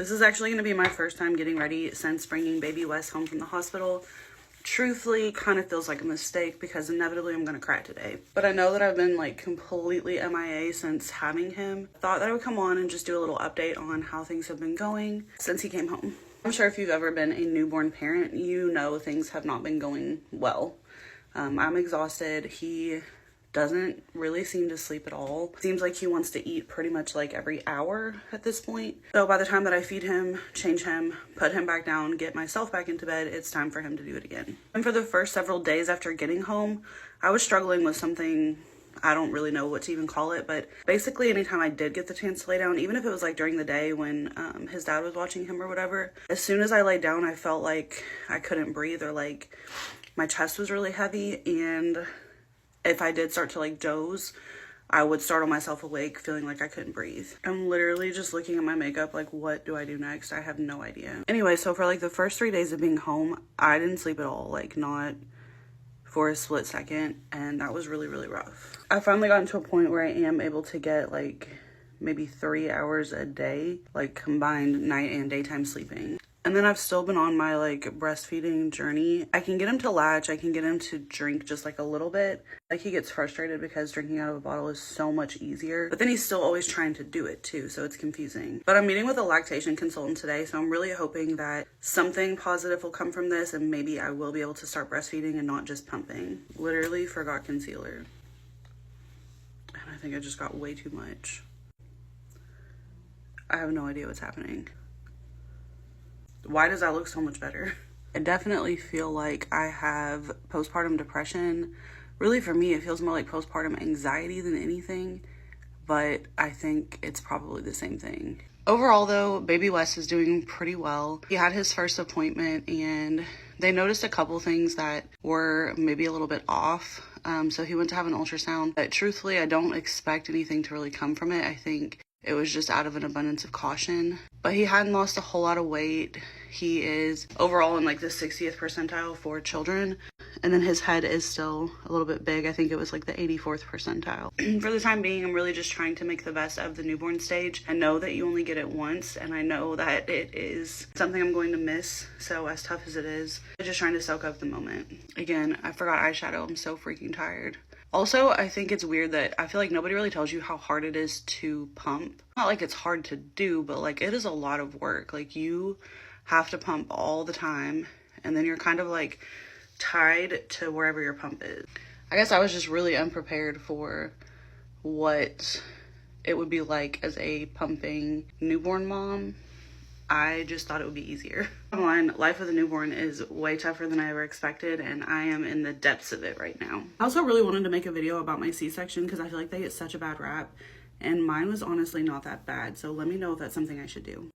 This is actually going to be my first time getting ready since bringing baby Wes home from the hospital. Truthfully, kind of feels like a mistake because inevitably I'm going to cry today. But I know that I've been like completely MIA since having him. Thought that I would come on and just do a little update on how things have been going since he came home. I'm sure if you've ever been a newborn parent, you know things have not been going well. I'm exhausted. He doesn't really seem to sleep at all. Seems like he wants to eat pretty much like every hour at this point. So by the time that I feed him, change him, put him back down, get myself back into bed, it's time for him to do it again. And for the first several days after getting home, I was struggling with something. I don't really know what to even call it, but basically anytime I did get the chance to lay down, even if it was like during the day when his dad was watching him or whatever, as soon as I laid down, I felt like I couldn't breathe, or like my chest was really heavy, and if I did start to like doze, I would startle myself awake feeling like I couldn't breathe. I'm literally just looking at my makeup like, what do I do next? I have no idea. Anyway, so for like the first 3 days of being home, I didn't sleep at all, like not for a split second, and that was really, really rough. I finally gotten to a point where I am able to get like maybe 3 hours a day, like combined night and daytime sleeping. And then I've still been on my like breastfeeding journey. I can get him to latch, I can get him to drink just like a little bit. Like he gets frustrated because drinking out of a bottle is so much easier, but then he's still always trying to do it too, so it's confusing. But I'm meeting with a lactation consultant today, so I'm really hoping that something positive will come from this and maybe I will be able to start breastfeeding and not just pumping. Literally forgot concealer. And I think I just got way too much. I have no idea what's happening. Why does that look so much better? I definitely feel like I have postpartum depression. Really, for me, it feels more like postpartum anxiety than anything, but I think it's probably the same thing. Overall, though, baby Wes is doing pretty well. He had his first appointment and they noticed a couple things that were maybe a little bit off. So he went to have an ultrasound, but truthfully, I don't expect anything to really come from it. I think it was just out of an abundance of caution. But he hadn't lost a whole lot of weight. He is overall in like the 60th percentile for children. And then his head is still a little bit big. I think it was like the 84th percentile. For the time being, I'm really just trying to make the best of the newborn stage. I know that you only get it once, and I know that it is something I'm going to miss. So as tough as it is, I'm just trying to soak up the moment. Again, I forgot eyeshadow. I'm so freaking tired. Also, I think it's weird that I feel like nobody really tells you how hard it is to pump. Not like it's hard to do, but like it is a lot of work. Like you have to pump all the time, and then you're kind of like tied to wherever your pump is. I guess I was just really unprepared for what it would be like as a pumping newborn mom. I just thought it would be easier. Bottom line, life with a newborn is way tougher than I ever expected, and I am in the depths of it right now. I also really wanted to make a video about my C-section because I feel like they get such a bad rap, and mine was honestly not that bad, so let me know if that's something I should do.